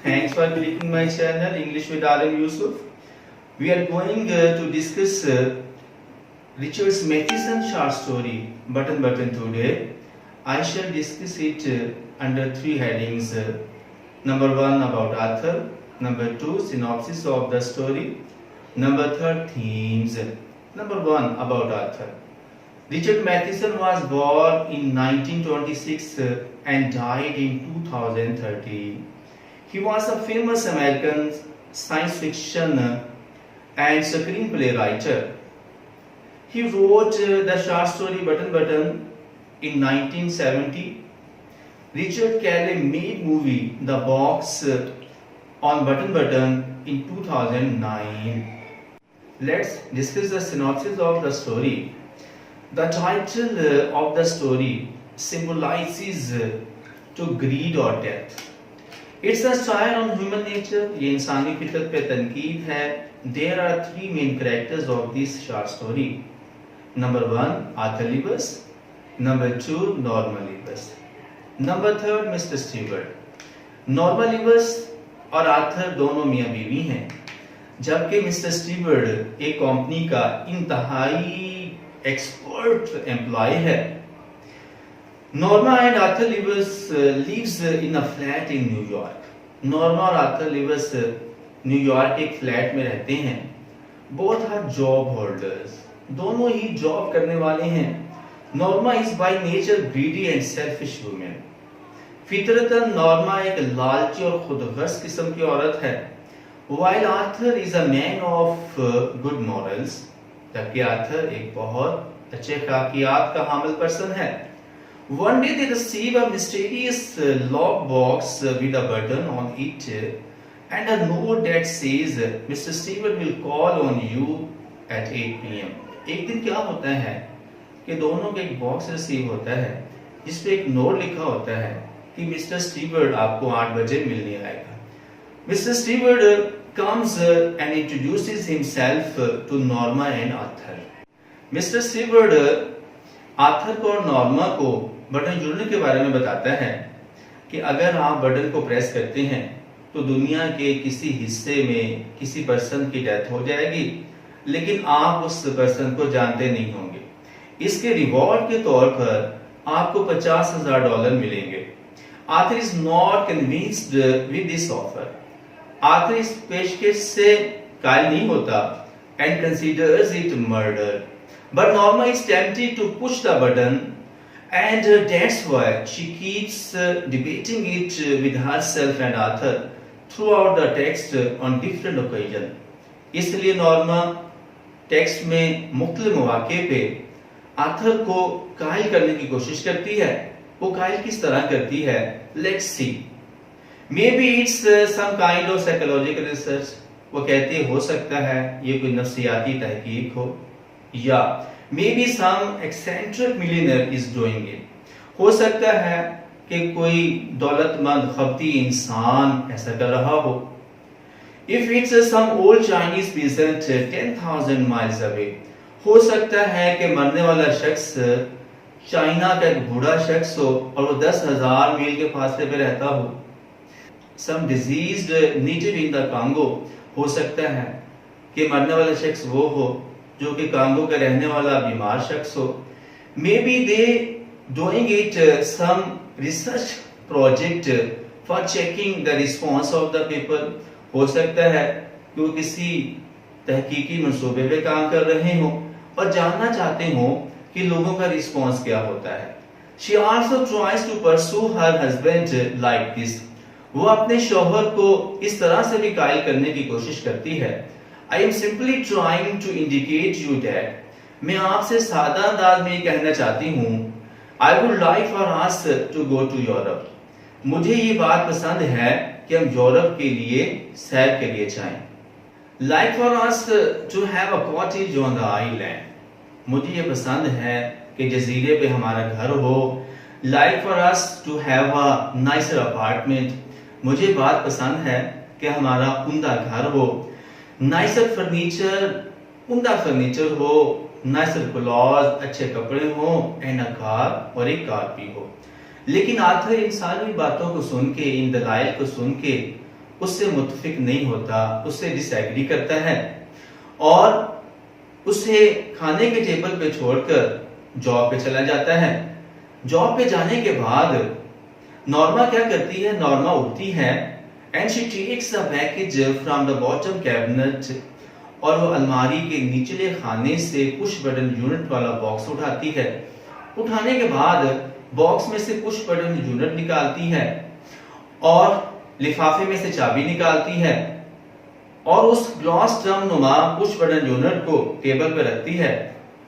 Thanks for clicking my channel English with Alim Yusuf. We are going to discuss Richard Matheson's short story Button Button today. I shall discuss it under three headings. Number one, about author. Number two, synopsis of the story. Number third, themes. Number one, about author. Richard Matheson was born in 1926 and died in 2013. He was a famous American science fiction and screenplay writer. He wrote the short story Button Button in 1970. Richard Kelly made movie The Box on Button Button in 2009. Let's discuss the synopsis of the story. The title of the story symbolizes to greed or death. It's a satire on human nature. ये इंसानी फितरत पे तनकीद है. There are three main characters of this short story. Number one, Arthur Lewis. Number two, Norma Lewis. Number third, Mr. Stewart. Norma Lewis और Arthur दोनों मियाँ बीवी हैं, जबकि मिस्टर स्टीवर्ट एक कंपनी का इंतहाई एक्सपर्ट एम्प्लॉय है. Norma and Arthur Lewis lives in a flat in New York. Norma और Arthur Lewis न्यूयॉर्क एक फ्लैट में रहते हैं. Both are job holders. दोनों ही जॉब करने वाले हैं. Norma is by nature greedy and selfish woman. फितरतन नॉर्मा एक लालची और खुदगर्ज किस्म की औरत है. While Arthur is a man of good morals, जबकि आर्थर एक बहुत अच्छे अखलाकियात का हामिल पर्सन है. One day they receive a mysterious lock box with a button on it and a note that says Mr. Stewart will call on you at 8 p.m. एक दिन क्या होता है कि दोनों का एक बॉक्स रिसीव होता है जिसपे एक नोट लिखा होता है कि मिस्टर स्टीवर्ट आपको 8 बजे मिलने आएगा. Mister Stewart comes and introduces himself to Norma and Arthur. Mister Stewart Arthur को और नॉर्मा को बटन जुड़ने के बारे में बताता है कि अगर आप बटन को प्रेस करते हैं तो दुनिया के किसी हिस्से में किसी पर्सन की डेथ हो जाएगी, लेकिन आप उस पर्सन को जानते नहीं होंगे. इसके रिवॉर्ड के तौर पर आपको $50,000 मिलेंगे. Arthur is not convinced with this offer. Arthur इस पेशकश से कायल नहीं होता and considers it murder. But Norma is tempted to push the button, and that's why she keeps debating it with herself and Arthur throughout the text on different occasions. इसलिए Norma text में मुख्तलिफ मौके पे Arthur को कायल करने की कोशिश करती है. वो कायल किस तरह करती है? Let's see. Maybe it's some kind of psychological research. वो कहते हो सकता है ये कोई नफ्सियाती तहकीक हो, या maybe some eccentric millionaire is doing it. हो सकता है कि कोई दौलतमंद खबती इंसान ऐसा कर रहा हो. If it's some old Chinese peasant 10,000 miles away, हो सकता है कि मरने वाला शख्स चाइना का एक बूढ़ा शख्स हो और वो 10,000 मील के फासले पे रहता हो. Some diseased native in the Congo, हो सकता है कि मरने वाला शख्स वो हो जो कि कांगो का रहने वाला बीमार शख्स हो. Maybe they doing it some research project for checking the response of the people. हो सकता है कि वो किसी तहकीकी मंसूबे पे काम कर रहे हो और जानना चाहते हो कि लोगों का रिस्पॉन्स क्या होता है. She also tries to pursue her husband like this. वो अपने शौहर को इस तरह से भी कायल करने की कोशिश करती है. I am simply trying to indicate you that, मैं आपसे सादा अंदाज में कहना चाहती हूँ, I would like for us to go to Europe. मुझे ये बात पसंद है कि हम यूरोप के लिए सैर के लिए जाएं. Like for us to have a cottage on the island. मुझे ये पसंद है कि जजीरे पे हमारा घर हो. Like for us to have a nicer apartment. मुझे बात पसंद है कि हमारा उम्दा घर हो. नाइसर फर्नीचर, उम्दा फर्नीचर हो. नाइसर क्लॉथ, अच्छे कपड़े हो. एंड अ कार, और एक कार भी हो. लेकिन आर्थर इन सारी बातों को सुन के, इन दलाइल को सुन के उससे मुत्तफिक नहीं होता, उससे डिसएग्री करता है और उसे खाने के टेबल पे छोड़कर जॉब पे चला जाता है। जॉब पे जाने के बाद नॉर्मा क्या करती है, नॉर्मा उठती है and she takes a package from the bottom cabinet, और वो अलमारी के निचले खाने से पुश बटन यूनिट वाला बॉक्स उठाती है। उठाने के बाद बॉक्स में से पुश बटन यूनिट निकालती है और लिफाफे में से चाबी निकालती है और उस ग्लास ड्रम नुमा पुश बटन यूनिट को टेबल पर रखती है।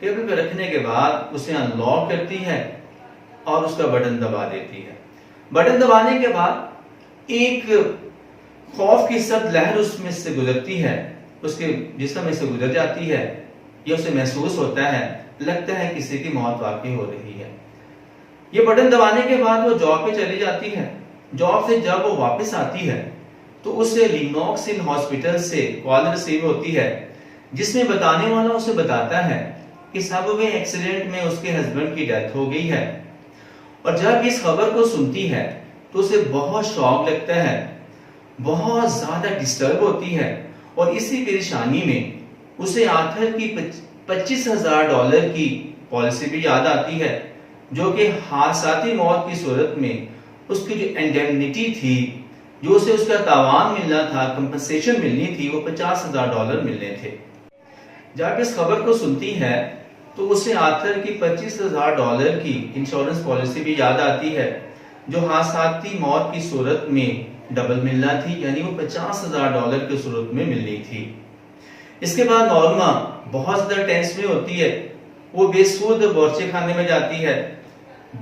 टेबल पर रखने के बाद उसे अनलॉक करती है और उसका बटन दबा देती है। बटन दबाने के बाद एक खौफ की सख्त लहर उसमें से गुजरती है, उसके जिस्म में से गुजर जाती है। ये उसे महसूस होता है, लगता है किसी की मौत वाकई हो रही है। ये बटन दबाने के बाद वो जॉब पे चली जाती है। जॉब से जब वो वापस आती है तो उसे लिनॉक्स इन हॉस्पिटल से कॉल रिसीव होती है, जिसमें बताने वाला उसे बताता है कि सबवे एक्सीडेंट में उसके हस्बैंड की डेथ हो गई है। और जब इस खबर को सुनती है तो उसे बहुत शॉक लगता है, बहुत ज्यादा डिस्टर्ब होती है और इसी परेशानी में उसे आर्थर की $25,000 की पॉलिसी भी याद आती है, जो कि हादसाती मौत की सूरत में उसकी जो इंडेमनिटी थी, जो उसे उसका तावान मिलना था, कंपनसेशन मिलनी थी, वो $50,000 मिलने थे। जब इस खबर को सुनती है तो उसे आर्थर की $25,000 की इंश्योरेंस पॉलिसी भी याद आती है, जो हादसाती मौत की सूरत में डबल मिलना थी, यानी वो $50,000 की सूरत में मिलनी थी। इसके बाद नॉर्मा बहुत ज्यादा टेंस में होती है। वो बेसुध बोर्ची खाने में जाती है,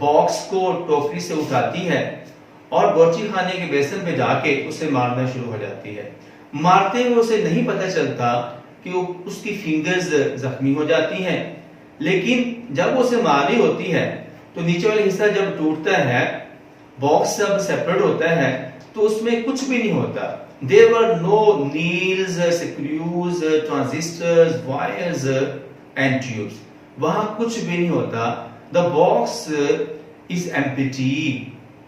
बॉक्स को टोकरी से उठाती है और बोर्ची खाने के बेसन पे जाके उसे मारना शुरू हो जाती है। मारते हुए उसे नहीं पता चलता कि वो उसकी फिंगर्स जख्मी हो जाती हैं, लेकिन जब उसे मारी होती है तो नीचे वाला हिस्सा जब टूटता है, बॉक्स जब सेपरेट होता है तो उसमें कुछ भी नहीं होता। There were no nails, screws, transistors, wires and tubes. वहां कुछ भी नहीं होता। The box is empty.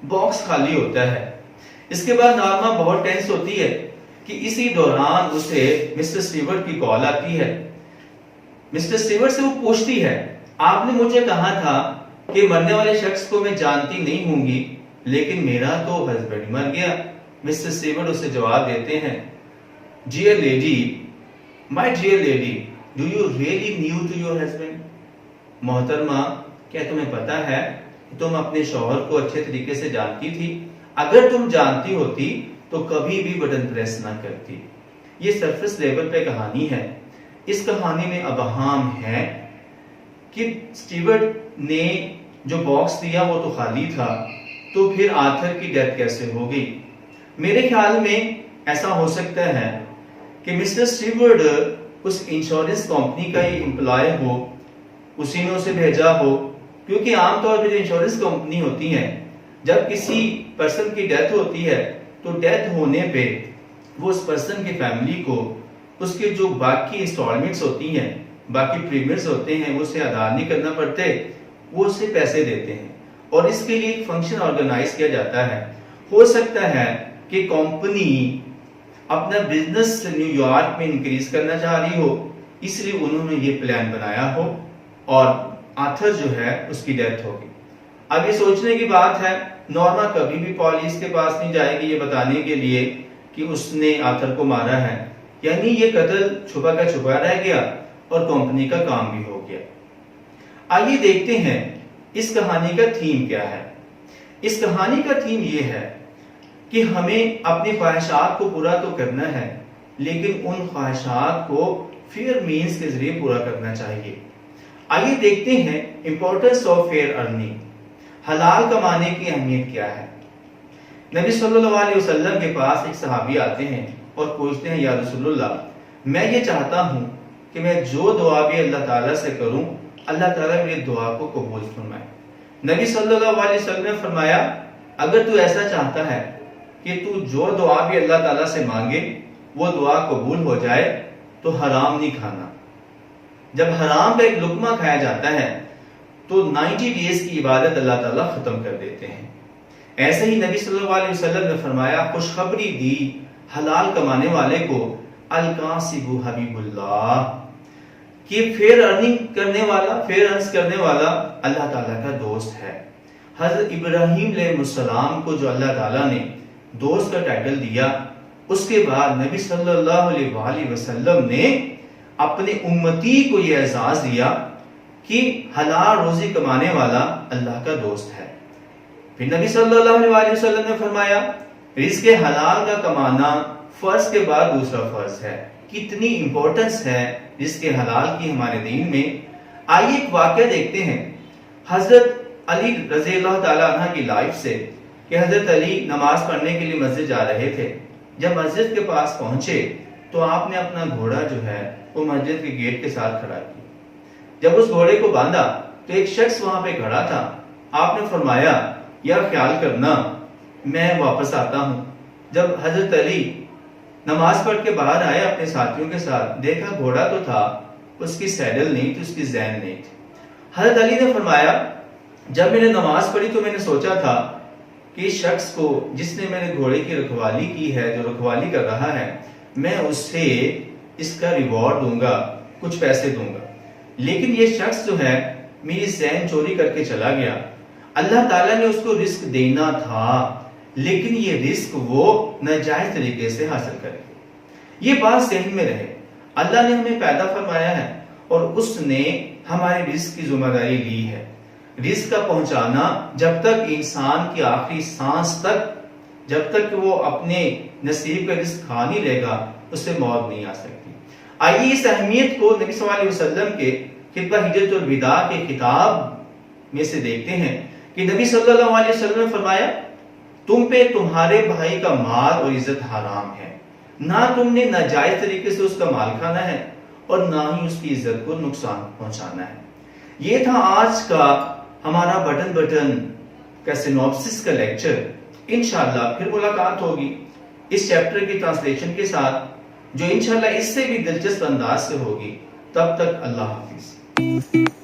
Box खाली होता है। इसके बाद नॉर्मा बहुत टेंस होती है कि इसी दौरान उसे मिस्टर स्टीवर्ट की कॉल आती है। मिस्टर स्टीवर्ट से वो पूछती है, आपने मुझे कहा था कि मरने वाले शख्स को मैं जानती नहीं होंगी, लेकिन मेरा तो हस्बैंड मर गया। मिस्टर स्टीवर्ट उसे जवाब देते हैं, dear lady, my dear lady, do you really knew to your husband? मोहतरमा, क्या तुम्हें पता है कि तुम अपने शौहर को अच्छे तरीके से जानती थी? अगर तुम जानती होती तो कभी भी बटन प्रेस ना करती। ये सरफेस लेवल पे कहानी है। इस कहानी में अबहाम है कि स्टीवर्ट ने जो बॉक्स दिया वो तो खाली था, तो फिर आर्थर की डेथ कैसे हो गई? मेरे ख्याल में ऐसा हो सकता है कि मिस्टर स्टीवर्ट उस इंश्योरेंस कंपनी का ही एम्प्लॉय हो, उसी ने उसे भेजा हो, क्योंकि आमतौर पर जो इंश्योरेंस कंपनी होती है, जब किसी पर्सन की डेथ होती है तो डेथ होने पे वो उस पर्सन की फैमिली को उसके जो बाकी इंस्टॉलमेंट्स होती हैं, बाकी प्रीमियम्स होते हैं, वो उसे अदा नहीं करना पड़ते, वो उसे पैसे देते हैं और इसके लिए एक फंक्शन ऑर्गेनाइज किया जाता है। हो सकता है कि कंपनी अपना बिजनेस न्यूयॉर्क में इंक्रीज करना चाह रही हो, इसलिए उन्होंने ये प्लान बनाया हो और आर्थर जो है उसकी डेथ होगी। अब ये सोचने की बात है, नॉर्मा कभी भी पुलिस के पास नहीं जाएगी ये बताने के लिए कि उसने आर्थर को मारा है, यानी ये कत्ल छुपा का छुपा रह गया और कंपनी का काम भी हो गया। आइए देखते हैं इस कहानी का थीम क्या है। इस कहानी का थीम ये है कि हमें अपनी ख्वाहिशात को पूरा तो करना है, लेकिन उन ख्वाहिशात को फेयर मीन्स के जरिए पूरा करना चाहिए। आइए देखते हैं इंपॉर्टेंस ऑफ फेयर अर्निंग, हलाल कमाने की अहमियत क्या है। नबी सल्लल्लाहु अलैहि वसल्लम के पास एक सहाबी आते हैं और पूछते हैं, या रसूलुल्लाह, मैं ये चाहता हूँ कि मैं जो दुआ भी अल्लाह ताला से करूं, अल्लाह ताला मेरी दुआ को कबूल फरमाए। नबी सल्लल्लाहु अलैहि वसल्लम ने फरमाया, अगर तू ऐसा चाहता है कि तू जो दुआ भी अल्लाह ताला से मांगे वो दुआ कबूल हो जाए, तो हराम नहीं खाना। जब हराम का एक लुकमा खाया जाता है तो 90 डेज की इबादत अल्लाह ताला खत्म कर देते हैं। ऐसे ही नबी सल्लल्लाहु अलैहि वसल्लम ने फरमाया, खुशखबरी दी, हलाल कमाने वाले को अल-कासिबु हबीबुल्लाह, कि फेयर अर्निंग करने वाला, फेयर अर्न्स करने वाला अल्लाह ताला का दोस्त है। हजरत इब्राहीम अलैहिस्सलाम को जो अल्लाह ताला ने दोस्त का टाइटल दिया, उसके बाद नबी सल्लल्लाहु अलैहि वसल्लम ने अपने उम्मती को यह एहसास दिया कि हलाल रोजी कमाने वाला अल्लाह का दोस्त है। फिर नबी सल्लल्लाहु अलैहि वसल्लम ने फरमाया, रिज़्क़ हलाल का कमाना फर्ज के बाद दूसरा फर्ज है। कितनी इंपॉर्टेंस है रिज़्क़ हलाल की हमारे दीन में। आइए एक वाक़या देखते हैं हजरत अली रज़ी अल्लाह ताला अन्हा की लाइफ से, कि हजरत अली नमाज पढ़ने के लिए मस्जिद जा रहे थे। जब मस्जिद के पास पहुंचे तो आपने अपना घोड़ा जो है वो मस्जिद के गेट के साथ खड़ा किया। जब उस घोड़े को बांधा तो एक शख्स वहां पे खड़ा था। आपने फरमाया, यार ख्याल करना, मैं वापस आता हूं। जब हजरत अली नमाज पढ़ के बाहर आए अपने साथियों के साथ, देखा घोड़ा तो था, उसकी सैडल नहीं थी, उसकी ज़ैन नहीं थी। हजरत अली ने फरमाया, जब मैंने नमाज पढ़ी तो मैंने सोचा था कि इस शख्स को जिसने मेरे घोड़े की रखवाली की है, जो रखवाली कर रहा है, मैं उससे इसका रिवॉर्ड दूंगा, कुछ पैसे दूंगा। लेकिन ये शख्स जो है मेरी ज़ैन चोरी करके चला गया। अल्लाह ताला ने उसको रिस्क देना था, लेकिन ये रिस्क वो नाजायज तरीके से हासिल करे। ये बात ज़हन में रहे। अल्लाह ने हमें पैदा फरमाया है और उसने हमारे रिस्क की जिम्मेदारी ली है। रिस्क का पहुंचाना जब तक इंसान की आखिरी सांस तक, जब तक वो अपने नसीब का रिस्क खा नहीं लेगा, उससे मौत नहीं आ सकती। आइए इस अहमियत को नबी सल्लल्लाहु अलैहि वसल्लम के खितबा हिज्जतुल विदा के खिताब में से देखते हैं कि नबी सल्लल्लाहु अलैहि वसल्लम ने फरमाया, तुम पे तुम्हारे भाई का माल और इज्जत हराम है। ना तुमने नाजायज तरीके से उसका माल खाना है और ना ही उसकी इज्जत को नुकसान पहुंचाना है। ये था आज का हमारा बटन का सिनॉप्सिस का लेक्चर। इंशाल्लाह फिर मुलाकात होगी इस चैप्टर की ट्रांसलेशन के साथ, जो इंशाल्लाह इससे भी दिलचस्प अंदाज से होगी। तब तक अल्लाह हाफिज।